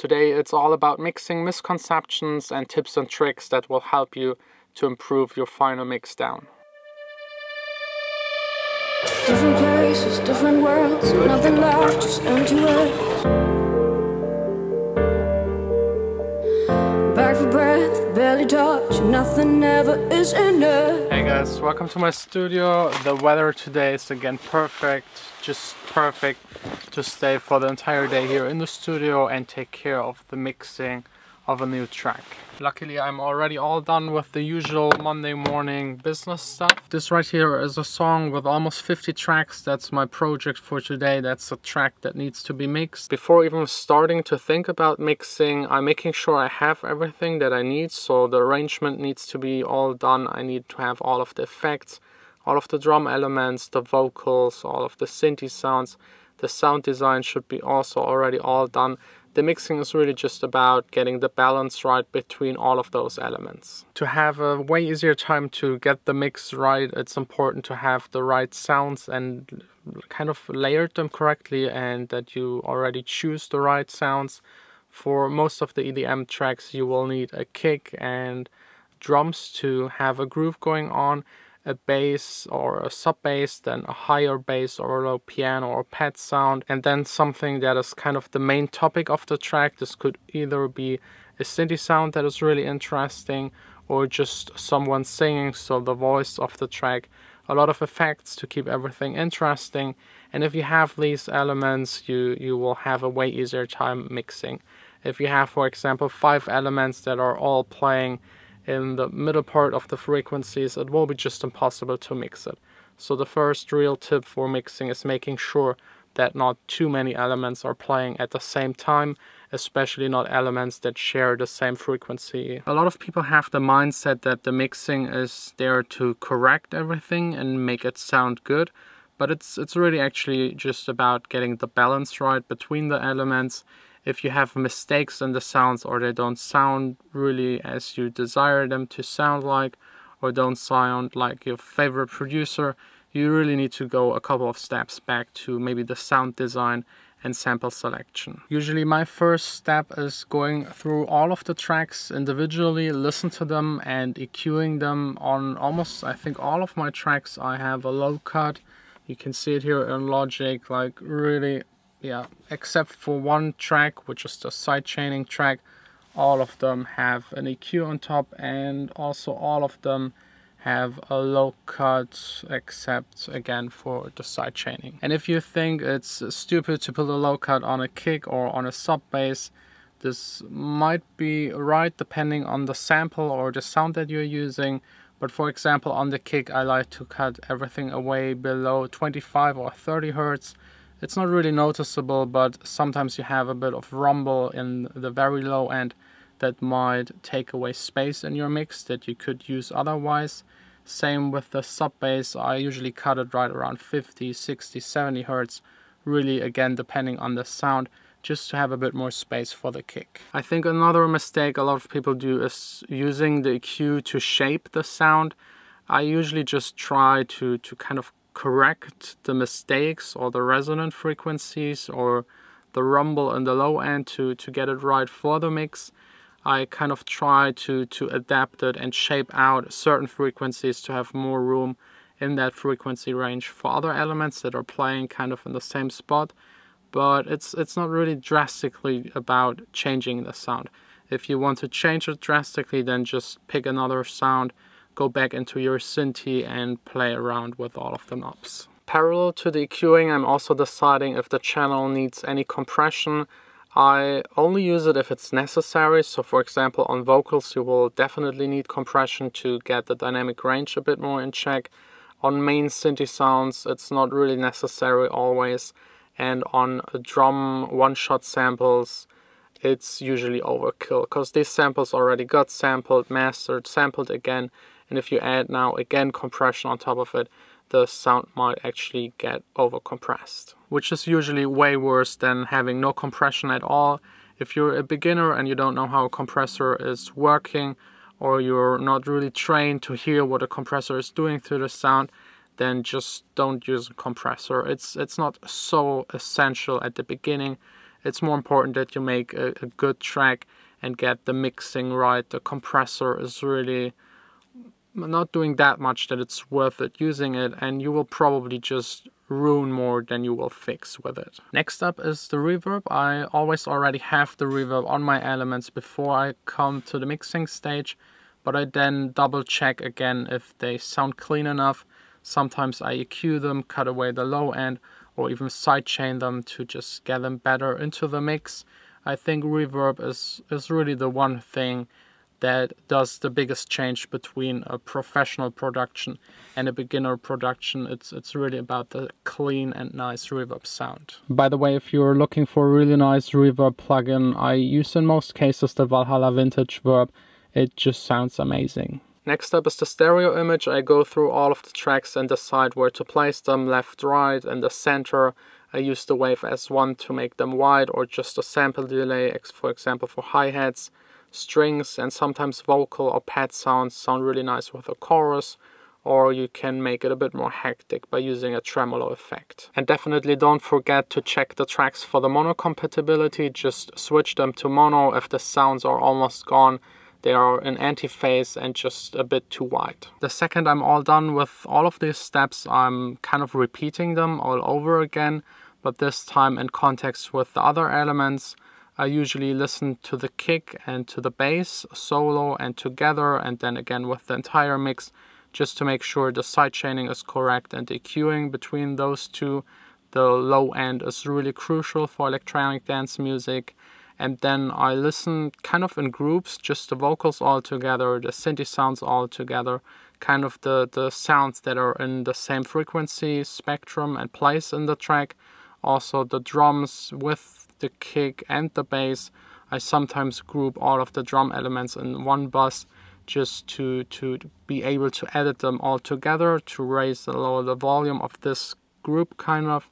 Today it's all about mixing misconceptions and tips and tricks that will help you to improve your final mix down. Different places, different worlds, nothing left, just empty words. Back for breath, barely touch, nothing ever is enough. Hey guys, welcome to my studio. The weather today is again perfect, just perfect to stay for the entire day here in the studio and take care of the mixing of a new track. Luckily I'm already all done with the usual Monday morning business stuff. This right here is a song with almost 50 tracks. That's my project for today. That's a track that needs to be mixed. Before even starting to think about mixing, I'm making sure I have everything that I need. So the arrangement needs to be all done. I need to have all of the effects, all of the drum elements, the vocals, all of the synthy sounds. The sound design should be also already all done. The mixing is really just about getting the balance right between all of those elements. To have a way easier time to get the mix right, it's important to have the right sounds and kind of layered them correctly, and that you already choose the right sounds. For most of the EDM tracks you will need a kick and drums to have a groove going on, a bass or a sub bass, then a higher bass or a low piano or pad sound, and then something that is kind of the main topic of the track. This could either be a synthy sound that is really interesting or just someone singing, so the voice of the track. A lot of effects to keep everything interesting, and if you have these elements you will have a way easier time mixing. If you have, for example, 5 elements that are all playing in the middle part of the frequencies, it will be just impossible to mix it. So the first real tip for mixing is making sure that not too many elements are playing at the same time, especially not elements that share the same frequency. A lot of people have the mindset that the mixing is there to correct everything and make it sound good, but it's really actually just about getting the balance right between the elements. If you have mistakes in the sounds, or they don't sound really as you desire them to sound like, or don't sound like your favorite producer, you really need to go a couple of steps back to maybe the sound design and sample selection. Usually my first step is going through all of the tracks individually, listen to them and EQing them. On almost, I think, all of my tracks I have a low cut. You can see it here in Logic, like really, yeah, except for one track, which is the sidechaining track, all of them have an EQ on top, and also all of them have a low cut, except again for the sidechaining. And if you think it's stupid to put a low cut on a kick or on a sub bass, this might be right depending on the sample or the sound that you're using. But for example, on the kick I like to cut everything away below 25 or 30 Hertz. It's not really noticeable, but sometimes you have a bit of rumble in the very low end that might take away space in your mix that you could use otherwise. Same with the sub bass. I usually cut it right around 50, 60, 70 Hertz, really again depending on the sound, just to have a bit more space for the kick. I think another mistake a lot of people do is using the EQ to shape the sound. I usually just try to kind of correct the mistakes or the resonant frequencies or the rumble in the low end to get it right for the mix. I kind of try to adapt it and shape out certain frequencies to have more room in that frequency range for other elements that are playing kind of in the same spot. But it's not really drastically about changing the sound. If you want to change it drastically, then just pick another sound, go back into your synthy and play around with all of the knobs. Parallel to the EQing, I'm also deciding if the channel needs any compression. I only use it if it's necessary. So for example, on vocals you will definitely need compression to get the dynamic range a bit more in check. On main synthy sounds it's not really necessary always, and on drum one-shot samples it's usually overkill, because these samples already got sampled, mastered, sampled again, and if you add now again compression on top of it, the sound might actually get over compressed, which is usually way worse than having no compression at all. If you're a beginner and you don't know how a compressor is working, or you're not really trained to hear what a compressor is doing to the sound, then just don't use a compressor. It's not so essential at the beginning. It's more important that you make a good track and get the mixing right. The compressor is really not doing that much that it's worth it using it, and you will probably just ruin more than you will fix with it. Next up is the reverb. I always already have the reverb on my elements before I come to the mixing stage, but I then double check again if they sound clean enough. Sometimes I EQ them, cut away the low end, or even sidechain them to just get them better into the mix. I think reverb is really the one thing that does the biggest change between a professional production and a beginner production. It's really about the clean and nice reverb sound. By the way, if you're looking for a really nice reverb plugin, I use in most cases the Valhalla Vintage Verb. It just sounds amazing. Next up is the stereo image. I go through all of the tracks and decide where to place them, left, right, and the center. I use the wave S1 to make them wide, or just a sample delay, for example for hi-hats. Strings and sometimes vocal or pad sounds sound really nice with a chorus, or you can make it a bit more hectic by using a tremolo effect. And definitely don't forget to check the tracks for the mono compatibility. Just switch them to mono if the sounds are almost gone. They are in antiphase and just a bit too wide. The second I'm all done with all of these steps, I'm kind of repeating them all over again, but this time in context with the other elements. I usually listen to the kick and to the bass, solo and together, and then again with the entire mix, just to make sure the sidechaining is correct and the EQing between those two. The low end is really crucial for electronic dance music. And then I listen kind of in groups, just the vocals all together, the synthi sounds all together, kind of the sounds that are in the same frequency spectrum and place in the track. Also the drums with the kick and the bass. I sometimes group all of the drum elements in one bus just to be able to edit them all together, to raise and lower the volume of this group kind of,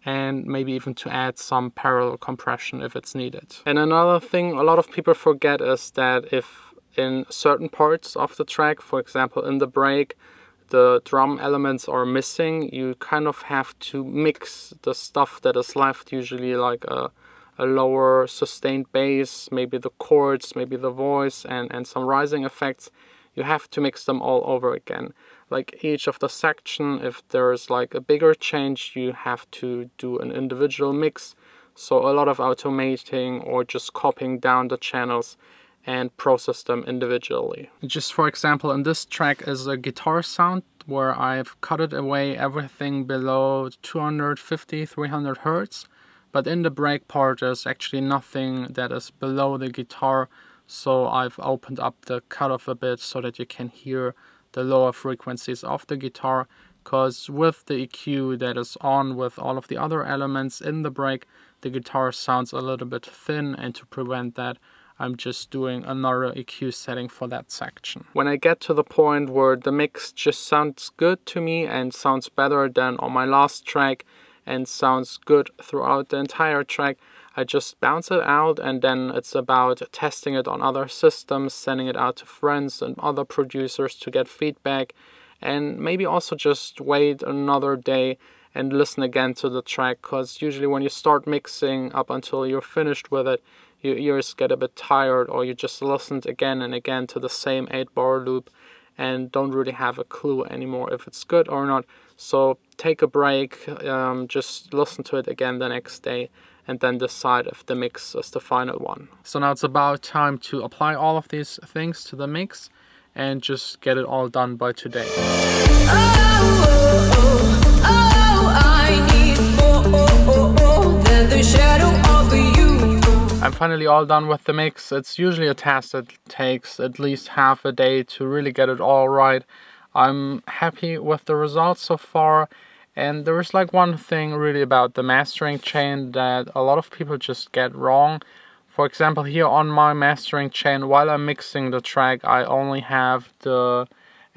and maybe even to add some parallel compression if it's needed. And another thing a lot of people forget is that if in certain parts of the track, for example in the break, the drum elements are missing, you kind of have to mix the stuff that is left, usually like a lower sustained bass, maybe the chords, maybe the voice, and some rising effects. You have to mix them all over again. Like each of the section, if there's like a bigger change, you have to do an individual mix. So a lot of automating or just copying down the channels and process them individually. Just for example, in this track is a guitar sound where I've cut away everything below 250, 300 Hertz. But in the break part, there's actually nothing that is below the guitar. So I've opened up the cutoff a bit so that you can hear the lower frequencies of the guitar. Because with the EQ that is on with all of the other elements in the break, the guitar sounds a little bit thin, and to prevent that, I'm just doing another EQ setting for that section. When I get to the point where the mix just sounds good to me and sounds better than on my last track and sounds good throughout the entire track, I just bounce it out, and then it's about testing it on other systems, sending it out to friends and other producers to get feedback, and maybe also just wait another day and listen again to the track, because usually when you start mixing up until you're finished with it, your ears get a bit tired, or you just listened again and again to the same 8-bar loop and don't really have a clue anymore if it's good or not. So take a break, just listen to it again the next day, and then decide if the mix is the final one. So now it's about time to apply all of these things to the mix and just get it all done by today. I'm finally all done with the mix. It's usually a task that takes at least half a day to really get it all right. I'm happy with the results so far, and there is like one thing really about the mastering chain that a lot of people just get wrong. For example, here on my mastering chain, while I'm mixing the track, I only have the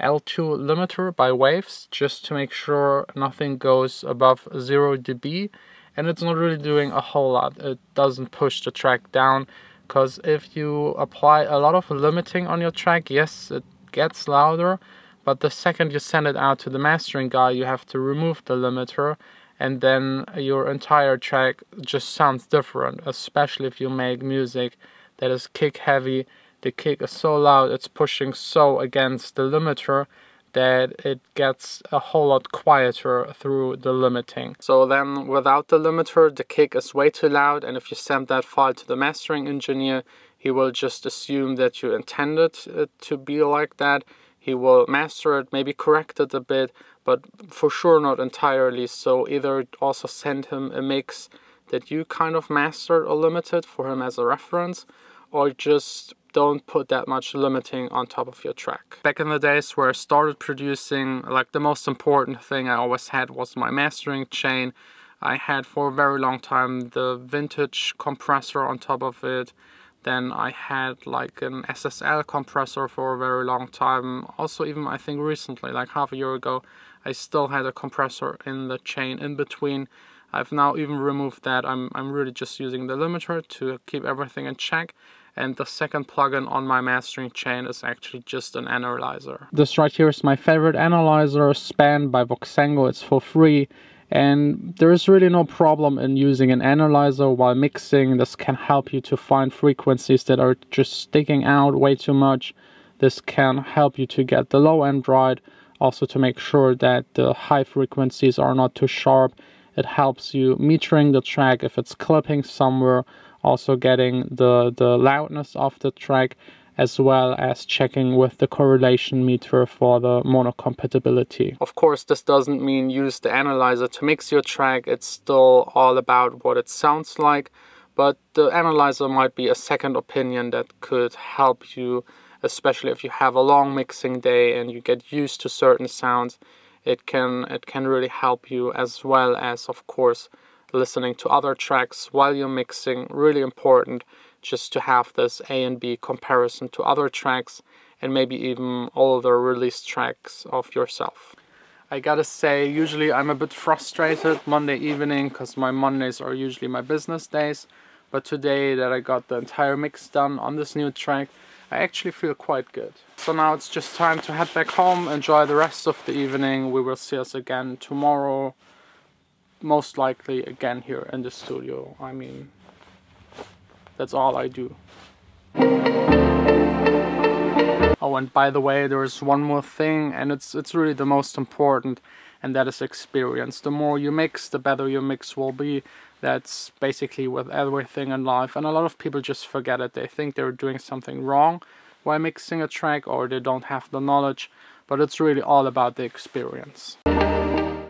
L2 limiter by waves, just to make sure nothing goes above 0 dB. And it's not really doing a whole lot. It doesn't push the track down, because if you apply a lot of limiting on your track, yes, it gets louder, but the second you send it out to the mastering guy, you have to remove the limiter, and then your entire track just sounds different, especially if you make music that is kick heavy. The kick is so loud, it's pushing so against the limiter that it gets a whole lot quieter through the limiting. So then without the limiter, the kick is way too loud, and if you send that file to the mastering engineer, he will just assume that you intended it to be like that. He will master it, maybe correct it a bit, but for sure not entirely. So either also send him a mix that you kind of mastered or limited for him as a reference, or just don't put that much limiting on top of your track. Back in the days where I started producing, like, the most important thing I always had was my mastering chain. I had for a very long time the vintage compressor on top of it. Then I had like an SSL compressor for a very long time. Also, even I think recently, like half a year ago, I still had a compressor in the chain in between. I've now even removed that. I'm really just using the limiter to keep everything in check. And the second plugin on my mastering chain is actually just an analyzer. This right here is my favorite analyzer, Span by Voxengo. It's for free. And there is really no problem in using an analyzer while mixing. This can help you to find frequencies that are just sticking out way too much. This can help you to get the low end right. Also to make sure that the high frequencies are not too sharp. It helps you metering the track if it's clipping somewhere. Also getting the loudness of the track, as well as checking with the correlation meter for the mono compatibility. Of course, this doesn't mean use the analyzer to mix your track. It's still all about what it sounds like, but the analyzer might be a second opinion that could help you, especially if you have a long mixing day and you get used to certain sounds. It can really help you, as well as, of course, listening to other tracks while you're mixing. Really important just to have this A and B comparison to other tracks, and maybe even older released tracks of yourself. I gotta say, usually I'm a bit frustrated Monday evening because my Mondays are usually my business days, but today that I got the entire mix done on this new track, I actually feel quite good. So now it's just time to head back home, enjoy the rest of the evening. We will see us again tomorrow, most likely again here in the studio. I mean, that's all I do. Oh, and by the way, there's one more thing, and it's really the most important, and that is experience. The more you mix, the better your mix will be. That's basically with everything in life, and a lot of people just forget it. They think they're doing something wrong while mixing a track, or they don't have the knowledge, but it's really all about the experience.